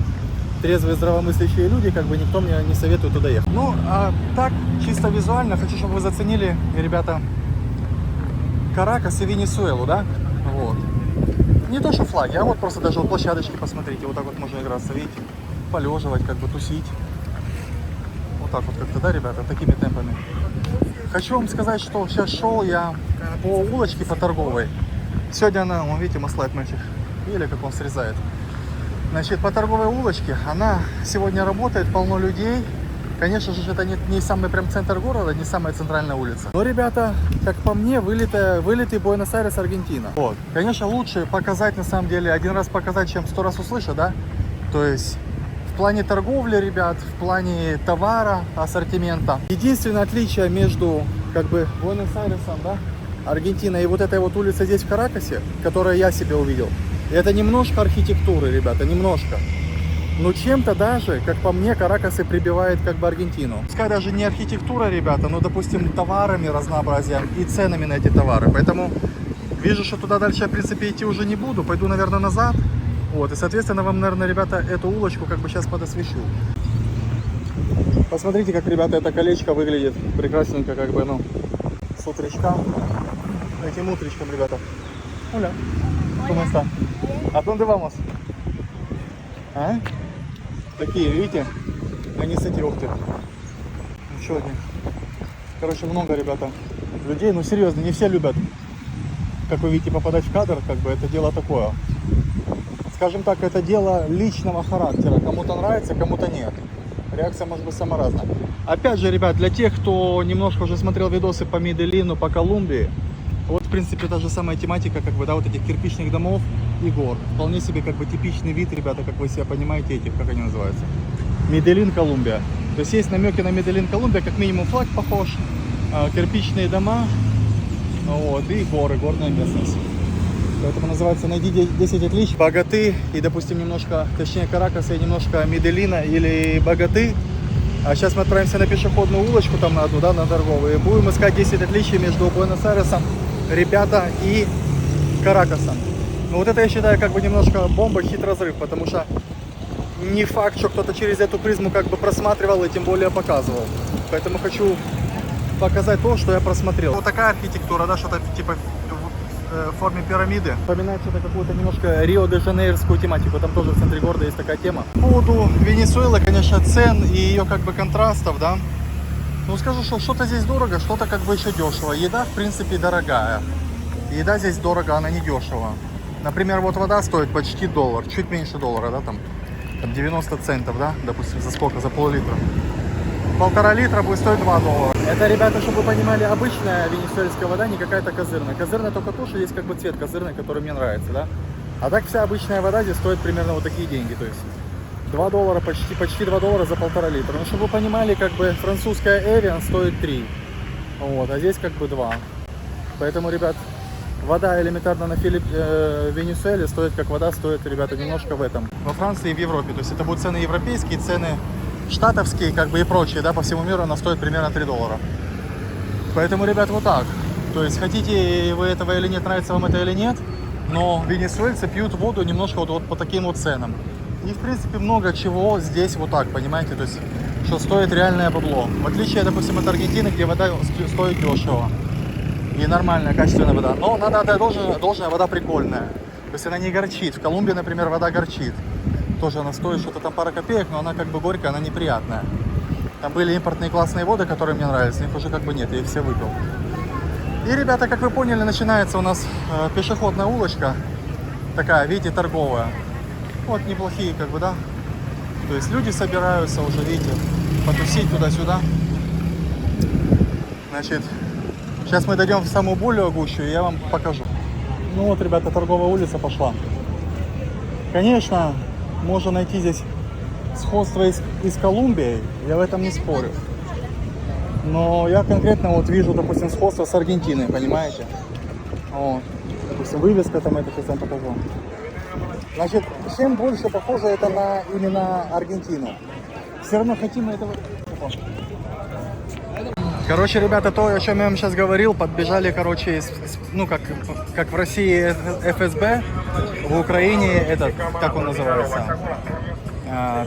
трезвые, здравомыслящие люди, как бы никто мне не советует туда ехать. Ну, а так, чисто визуально, хочу, чтобы вы заценили, ребята, Каракас и Венесуэлу, да? Вот. Не то, что флаги, а вот просто даже вот площадочки, посмотрите, вот так вот можно играться, видите? Полеживать, как бы тусить. Вот так вот как-то, да, ребята, такими темпами. Хочу вам сказать, что сейчас шел я по улочке, по торговой. Сегодня она, вон, видите, маслает мальчик. Видели, как он срезает? Значит, по торговой улочке она сегодня работает, полно людей. Конечно же, это не самый прям центр города, не самая центральная улица. Но, ребята, как по мне, вылитый Буэнос-Айрес, Аргентина. Вот. Конечно, лучше показать, на самом деле, один раз показать, чем 100 раз услышать, да? То есть, в плане торговли, ребят, в плане товара, ассортимента. Единственное отличие между, как бы, Буэнос-Айресом, да, Аргентиной и вот этой вот улицей здесь, в Каракасе, которую я себе увидел, это немножко архитектуры, ребята, немножко. Но чем-то даже, как по мне, Каракас и прибивает как бы Аргентину. Пускай даже не архитектура, ребята, но, допустим, товарами, разнообразием и ценами на эти товары. Поэтому Вижу, что туда дальше я, в принципе, идти уже не буду. Пойду, наверное, назад. Вот, и, соответственно, вам, наверное, ребята, эту улочку как бы сейчас подосвещу. Посмотрите, как, ребята, это колечко выглядит прекрасненько, как бы, ну, с утречком. Этим утречком, ребята. Оля, ¿cómo está? ¿A dónde vamos? А? Такие, видите? Они с этих, ух ты. Еще один. Короче, много, ребята, людей. Ну, серьезно, не все любят, как вы видите, попадать в кадр, как бы, это дело такое. Скажем так, это дело личного характера. Кому-то нравится, кому-то нет. Реакция может быть сама разная. Опять же, ребят, для тех, кто немножко уже смотрел видосы по Медельину, по Колумбии, вот, в принципе, та же самая тематика, как бы, да, вот этих кирпичных домов и гор. Вполне себе, как бы, типичный вид, ребята, как вы себя понимаете, этих, как они называются. Медельин, Колумбия. То есть есть намеки на Медельин, Колумбия, как минимум флаг похож, кирпичные дома, вот, и горы, горная местность. Поэтому называется «Найди 10 отличий». Богаты и, допустим, немножко, точнее, Каракаса и немножко Медельина или Богаты. А сейчас мы отправимся на пешеходную улочку, там на одну, да, на торговую, и будем искать 10 отличий между Буэнос-Айресом, ребята, и Каракасом. Но вот это, я считаю, как бы немножко бомба, хитрозрыв, потому что не факт, что кто-то через эту призму как бы просматривал и тем более показывал. Поэтому хочу показать то, что я просмотрел. Вот такая архитектура, да, что-то типа в форме пирамиды. Напоминает что-то какую-то немножко Рио-де-Жанейрскую тематику. Там тоже в центре города есть такая тема. По поводу Венесуэлы, конечно, цен и ее как бы контрастов, да. Ну скажу, что что-то здесь дорого, что-то как бы еще дешево. Еда, в принципе, дорогая. Еда здесь дорого, она не дешево. Например, вот вода стоит почти $1, чуть меньше $1, да, там 90 центов, да, допустим, за сколько? За пол-литра. 1,5 литра будет стоить $2. Это, ребята, чтобы вы понимали, обычная венесуэльская вода, не какая-то козырная. Козырная только то, что есть как бы цвет козырный, который мне нравится, да. А так вся обычная вода здесь стоит примерно вот такие деньги, то есть $2, почти $2 за 1,5 литра. Ну, чтобы вы понимали, как бы французская Эвиан стоит 3, вот, а здесь как бы 2. Поэтому, ребят, вода элементарно на Венесуэле стоит, как вода стоит, ребята, немножко в этом. Во Франции и в Европе. То есть это будут цены европейские, цены штатовские, как бы и прочие, да, по всему миру она стоит примерно $3. Поэтому, ребят, вот так. То есть хотите вы этого или нет, нравится вам это или нет, но венесуэльцы пьют воду немножко вот по таким вот ценам. И, в принципе, много чего здесь вот так, понимаете, то есть что стоит реальное бабло. В отличие, допустим, от Аргентины, где вода стоит дешево. И нормальная, качественная вода. Но надо отдать должное, вода прикольная. То есть она не горчит. В Колумбии, например, вода горчит. Тоже она стоит что-то там пара копеек, но она как бы горькая, она неприятная. Там были импортные классные воды, которые мне нравились. Их уже как бы нет, я их все выпил. И, ребята, как вы поняли, начинается у нас пешеходная улочка. Такая, видите, торговая. Вот неплохие, как бы, да. То есть люди собираются уже, видите, потусить туда-сюда. Значит, сейчас мы дойдем в самую более гущу, и я вам покажу. Ну вот, ребята, торговая улица пошла. Конечно, можно найти здесь сходство и с Колумбией, я в этом не спорю. Но я конкретно вот вижу, допустим, сходство с Аргентиной, понимаете? Вот. Допустим, вывеска там, это сейчас я вам покажу. Значит, чем больше похоже это на именно Аргентину. Все равно хотим мы этого... Короче, ребята, то, о чем я вам сейчас говорил, подбежали, короче, ну, как в России ФСБ, в Украине этот, как он называется,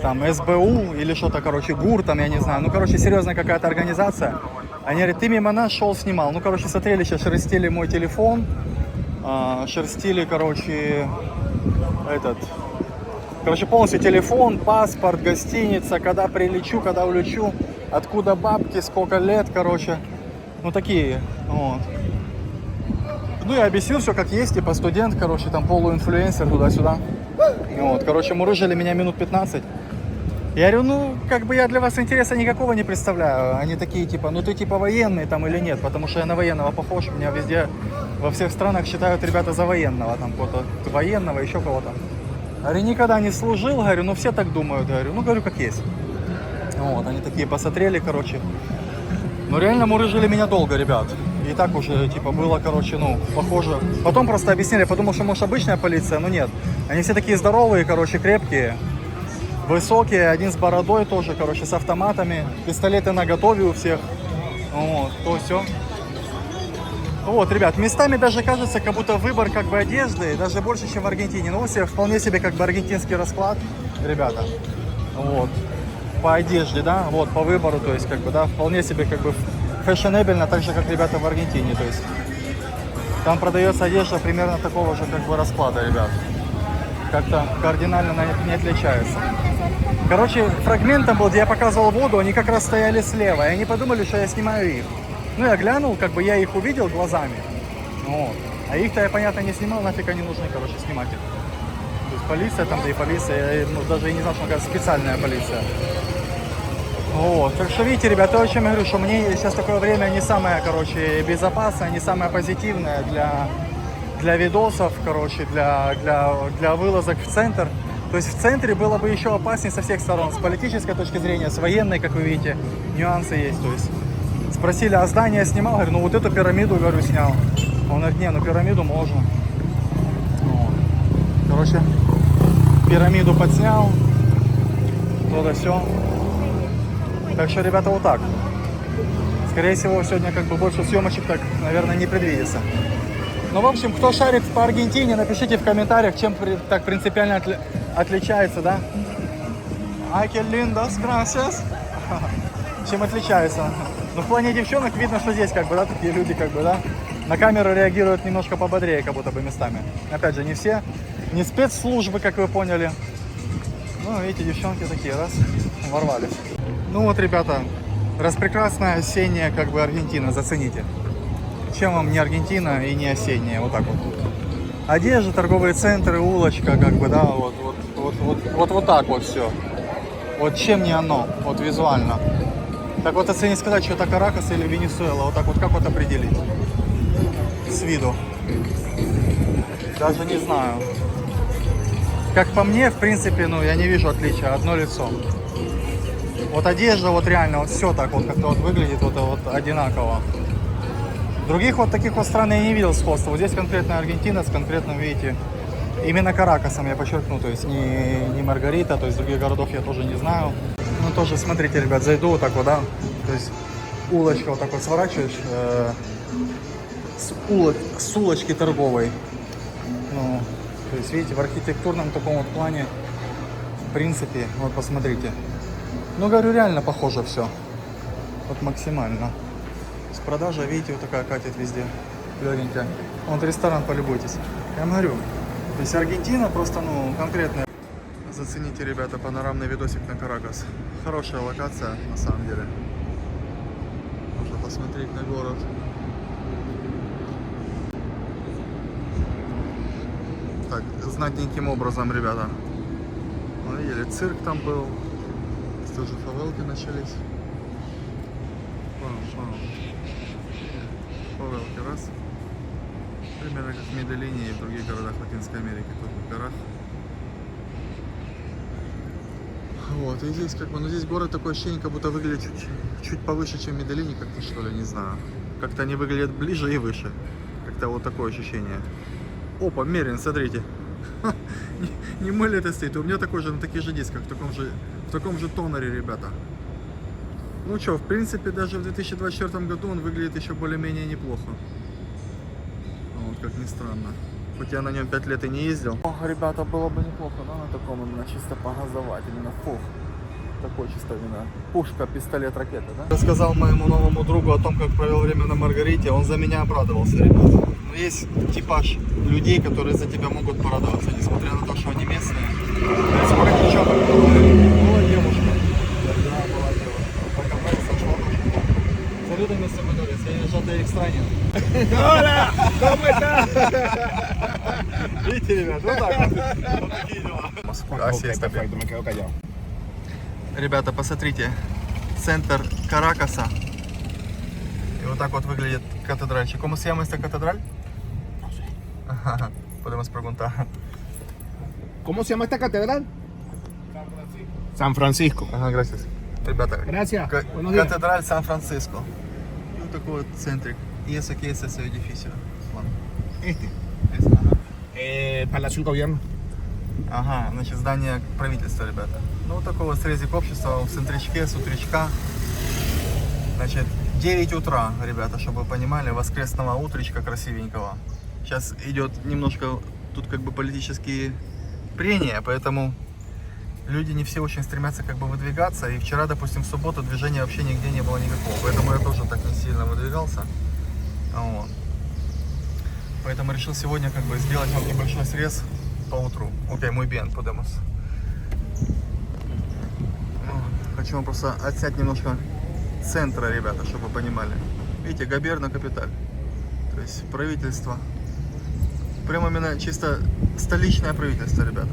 там, СБУ или что-то, короче, ГУР, там, я не знаю, ну, короче, серьезная какая-то организация. Они говорят, ты мимо нас шел, снимал. Ну, короче, смотрели, сейчас шерстили мой телефон, шерстили, короче, полностью телефон, паспорт, гостиница, когда прилечу, когда улечу, откуда бабки, сколько лет, короче, ну такие, вот. Ну я объяснил все как есть, типа студент, короче, там полуинфлюенсер туда-сюда, вот, короче, мурыжили меня минут 15. Я говорю, ну, как бы я для вас интереса никакого не представляю. Они такие, типа, ну ты типа военный там или нет, потому что я на военного похож, меня везде, во всех странах считают ребята за военного, там, кого-то военного, еще кого-то. Говорю, никогда не служил, говорю, ну все так думают, говорю, ну говорю, как есть. Вот, они такие посмотрели, короче. Ну реально мурыжили меня долго, ребят. И так уже, типа, было, короче, ну, похоже. Потом просто объяснили, подумал, что, может, обычная полиция, но нет. Они все такие здоровые, короче, крепкие, высокие, один с бородой тоже, короче, с автоматами. Пистолеты наготове у всех. Вот, то все. Вот, ребят, местами даже кажется, как будто выбор как бы одежды даже больше, чем в Аргентине. Ну, все вполне себе как бы аргентинский расклад, ребята. Вот, по одежде, да, вот, по выбору, то есть, как бы, да, вполне себе как бы фэшенебельно, так же, как ребята в Аргентине, то есть. Там продается одежда примерно такого же как бы расклада, ребят. Как-то кардинально не отличается. Короче, фрагментом был, где я показывал воду, они как раз стояли слева, и они подумали, что я снимаю их. Ну, я глянул, как бы я их увидел глазами. Вот. А их-то я, понятно, не снимал, нафиг они нужны, короче, снимать их. То есть полиция там, да и полиция, я, ну, даже и не знал, что какая-то специальная полиция. Вот. Так что, видите, ребята, о чем я говорю, что мне сейчас такое время не самое, короче, безопасное, не самое позитивное для видосов, короче, для вылазок в центр. То есть в центре было бы еще опаснее со всех сторон, с политической точки зрения, с военной, как вы видите, нюансы есть, то есть. Спросили, а здание снимал? Говорю, ну вот эту пирамиду, говорю, снял. Он говорит, не, ну пирамиду можно. Вот. Короче, пирамиду подснял. То да все. Так что, ребята, вот так. Скорее всего, сегодня как бы больше съемочек так, наверное, не предвидится. Ну, в общем, кто шарит по Аргентине, напишите в комментариях, чем так принципиально отличается, да? Ай, que lindas, gracias. Чем отличается. Ну, в плане девчонок видно, что здесь, как бы, да, такие люди, как бы, да, на камеру реагируют немножко пободрее, как будто бы местами. Опять же, не все, не спецслужбы, как вы поняли. Ну, видите, девчонки такие, раз, ворвались. Ну вот, ребята, распрекрасная осенняя, как бы, Аргентина, зацените. Чем вам не Аргентина и не осенняя, вот так вот. Одежда, торговые центры, улочка, как бы, да, вот так вот все. Вот чем не оно, вот визуально. Так вот, если не сказать, что это Каракас или Венесуэла, вот так вот, как вот определить с виду? Даже не знаю. Как по мне, в принципе, ну, я не вижу отличия, одно лицо. Вот одежда, вот реально, вот все так вот, как-то вот выглядит вот одинаково. Других вот таких вот стран я не видел сходства. Вот здесь конкретно Аргентина с конкретным, видите, именно Каракасом, я подчеркну, то есть не Маргарита, то есть других городов я тоже не знаю. Ну, тоже, смотрите, ребят, зайду вот так вот, да, то есть улочка вот так вот сворачиваешь, с улочки торговой. Ну, то есть, видите, в архитектурном таком вот плане, в принципе, вот посмотрите. Ну, говорю, реально похоже все, вот максимально. С продажа, видите, вот такая катит везде, легенькая. Вот ресторан, полюбуйтесь. Я вам говорю, то есть Аргентина просто, ну, конкретная. Зацените, ребята, панорамный видосик на Каракас. Хорошая локация, на самом деле. Можно посмотреть на город. Так, знатненьким образом, ребята. Ну, видели, цирк там был. Здесь тоже фавелки начались. Вау. Фавелки, раз. Примерно как в Медельине и в других городах Латинской Америки, тут в горах. Вот, и здесь как бы, ну здесь город такое ощущение, как будто выглядит чуть повыше, чем в Медельине, как-то что ли, не знаю. Как-то они выглядят ближе и выше. Как-то вот такое ощущение. Опа, Мерин, смотрите. Не мыль это стоит, у меня такой же, на таких же дисках, в таком же тоноре, ребята. Ну что, в принципе, даже в 2024 году он выглядит еще более-менее неплохо. Вот, как ни странно. Хоть я на нем 5 лет и не ездил. О, ребята, было бы неплохо, да, на таком именно чисто погазовать, именно фух. Такой чисто именно пушка, пистолет, ракета, да? Я сказал моему новому другу о том, как провел время на Маргарите, он за меня обрадовался, ребята. Но есть типаж людей, которые за тебя могут порадоваться, несмотря на то, что они местные. Скоро девчонка была девушка. Да, была девушка. Пока сошла тоже. Салюты, мистер Мадорис, я езжатый экстранин. Hola, ¿cómo estás? Видите, ребят, вот так вот. Вот такие дела. Perfecto, me quedo callado. Ребята, посмотрите, центр Каракаса. И вот так вот выглядит катедральчик. ¿Cómo se llama esta catedral? Podemos preguntar. ¿Cómo se llama esta catedral? San Francisco. Ага, gracias. Ребята, Gracias. Buenos días. Catedral Сан-Франциско. И вот такой вот центрик. Y eso aquí es ese edificio. Este. Ese, ага. Palacio del Gobierno. Ага, значит, здание правительства, ребята. Ну, вот такого срезик общества в центричке, с утречка. Значит, 9 утра, ребята, чтобы вы понимали, воскресного утречка красивенького. Сейчас идет немножко тут как бы политические прения, поэтому люди не все очень стремятся как бы выдвигаться. И вчера, допустим, в субботу движения вообще нигде не было никакого, поэтому я тоже так не сильно выдвигался. Вот. Поэтому решил сегодня как бы сделать вам небольшой срез по утру. Окей, muy bien, podemos. Хочу вам просто отснять немножко центра, ребята, чтобы вы понимали. Видите, гоберна капиталь. То есть правительство. Прямо именно чисто столичное правительство, ребята.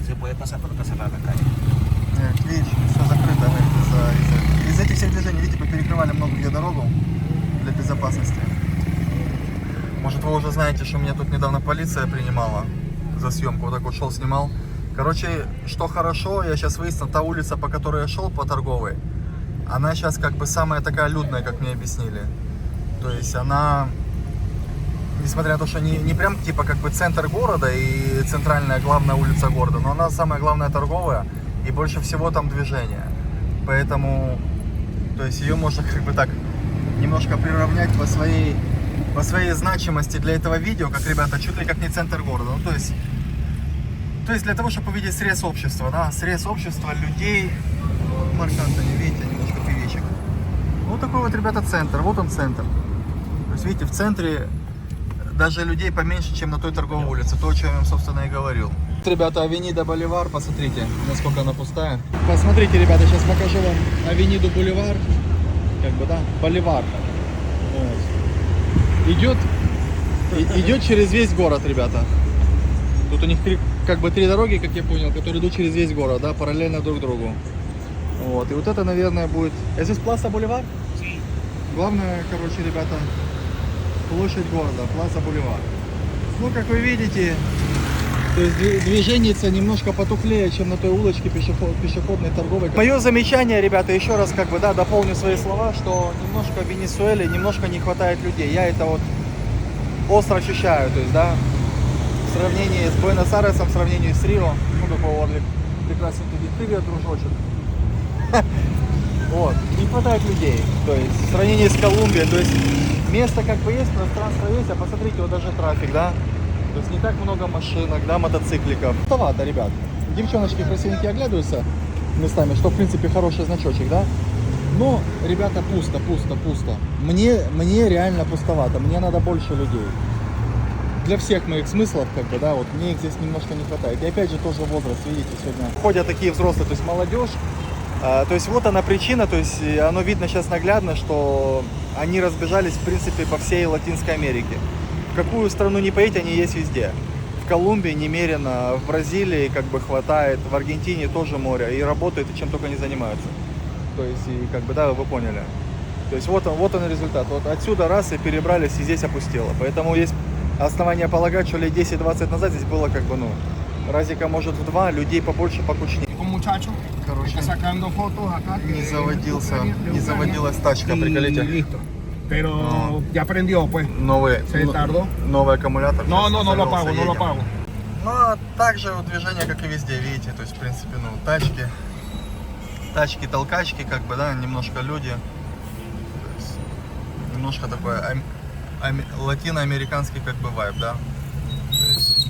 Se puede pasar, pero está cerrada la calle. Видишь, все закрыто. Из этих всех движений, видите, перекрывали много где дорогу для безопасности. Может, вы уже знаете, что меня тут недавно полиция принимала за съемку. Вот так вот шел, снимал. Короче, что хорошо, я сейчас выяснил, та улица, по которой я шел, по Торговой, она сейчас как бы самая такая людная, как мне объяснили. То есть она, несмотря на то, что не прям типа как бы центр города и центральная главная улица города, но она самая главная торговая и больше всего там движения. Поэтому, то есть ее можно как бы так немножко приравнять по своей значимости для этого видео, как, ребята, чуть ли как не центр города. Ну, то есть для того, чтобы увидеть срез общества, да, срез общества, людей. Марк Антони, видите, немножко певичек. Вот такой вот, ребята, центр. Вот он центр. То есть, видите, в центре даже людей поменьше, чем на той торговой улице. То, о чем я вам, собственно, и говорил. Ребята, Авенида Боливар, посмотрите, насколько она пустая. Посмотрите, ребята, сейчас покажу вам Авениду Боливар. Как бы, да, Боливар. Вот. Идет через весь город, ребята. Тут у них как бы три дороги, как я понял, которые идут через весь город, да, параллельно друг другу. Вот, и вот это, наверное, будет... Это здесь Пласа Боливар? Главное, короче, ребята, площадь города, Пласа Боливар. Ну, как вы видите, то есть движение немножко потухлее, чем на той улочке пешеходной торговой. Мое замечание, ребята, еще раз как бы, да, дополню свои слова, что немножко в Венесуэле немножко не хватает людей. Я это вот остро ощущаю, то есть, да, в сравнении с Буэнос-Айресом, в сравнении с Рио. Ну, какой Орлик прекрасненький вид. Привет, дружочек. Вот, не хватает людей, то есть в сравнении с Колумбией, то есть место как бы есть, пространство есть, а посмотрите, вот даже трафик, да, то есть не так много машинок, да, мотоцикликов. Пустовато, ребят, девчоночки красивенькие оглядываются местами, что в принципе хороший значочек, да, но, ребята, пусто. Мне реально пустовато, мне надо больше людей. Для всех моих смыслов, как бы, да, вот мне их здесь немножко не хватает. И опять же тоже возраст, видите, сегодня ходят такие взрослые, то есть молодежь. То есть вот она причина, то есть оно видно сейчас наглядно, что они разбежались в принципе по всей Латинской Америке. В какую страну не поедете, они есть везде. В Колумбии немерено, в Бразилии как бы хватает, в Аргентине тоже море, и работают, и чем только не занимаются. То есть, и как бы, да, вы поняли. То есть вот он результат. Вот отсюда раз и перебрались, и здесь опустело. Поэтому есть основания полагать, что лет 10-20 назад здесь было как бы, ну, разика может в 2, людей побольше, покучнее. Короче, не заводилась тачка, приколите. Pero ya prendió, pues. Se tardó. Новый аккумулятор. No lo apago. Ну, а также движение, как и везде, видите, то есть, в принципе, ну, тачки, толкачки, как бы, да, немножко люди. То есть, немножко такой латиноамериканский, как бы, вайб, да. То есть,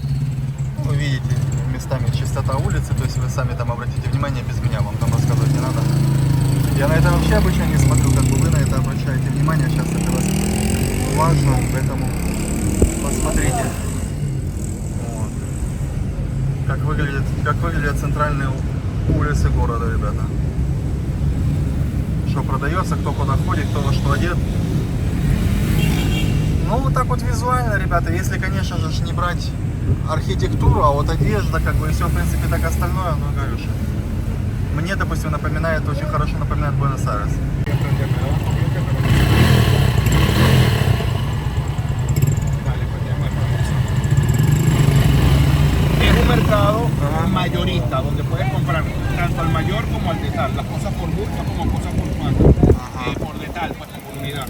вы видите, местами чистота улицы, то есть вы сами там обратите внимание, без меня вам там рассказывать не надо. Я на это вообще обычно не смотрю, как бы вы на это обращаете внимание, сейчас это вас важно, поэтому посмотрите, вот. Как выглядят центральные улицы города, ребята. Что продается, кто куда ходит, кто во что одет. Ну вот так вот визуально, ребята, если, конечно же, не брать архитектуру, а вот одежда, как бы, и все, в принципе, так остальное, ну, говорю, что мне, допустим, напоминает, очень хорошо напоминает Буэнос-Айрес. Es un mercado mayorista donde puedes comprar tanto al mayor como al detal, las cosas por bulto como cosas por cuánto, por detal, pues por unidad.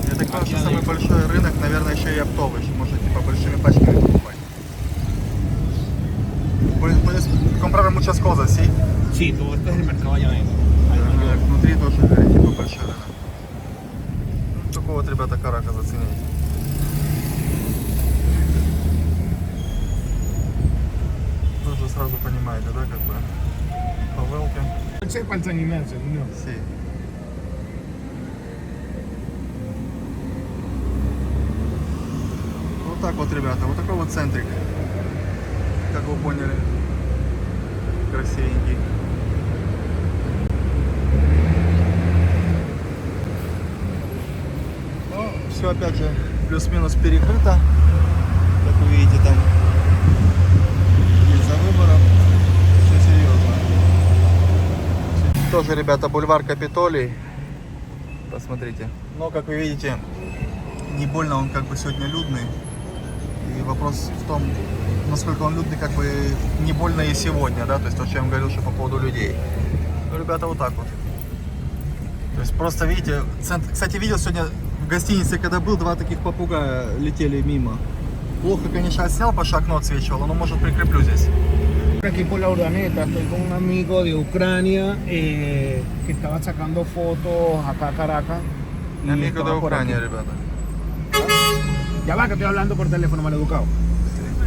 Я так понял, что самый большой рынок, наверное, еще и оптовый, можно типа большими пачками покупать. Puedes comprar muchas cosas, ¿sí? Sí, todo esto es el mercado allá adentro. Внутри тоже, говорит, типа большая. Такого вот, ребята, карака зацените. Тоже сразу понимаете, да, как бы, павелки. Sepa el San Ignacio, ¿no? Sí. Вот так вот, ребята, вот такой вот центрик, как вы поняли, красивенький. Ну, все опять же плюс-минус перекрыто, как вы видите, там из-за выборов, все серьезно. Тоже, ребята, бульвар Капитолий. Посмотрите. Но, как вы видите, не больно он как бы сегодня людный. И вопрос в том, насколько он людный, как бы не больно и сегодня, да, то есть то, что я вам говорил, что по поводу людей. Ну, ребята, вот так вот. То есть просто видите, центр... Кстати, видел сегодня в гостинице, когда был, два таких попугая летели мимо. Плохо, конечно, снял, потому что окно отсвечивало, но может прикреплю здесь. Aquí por la Urdaneta, estoy con un amigo de Ucrania que estaba sacando fotos acá a Caracas. y Amigo de estaba por Ucrania, aquí. ребята. Ya va, que estoy hablando por teléfono maleducado.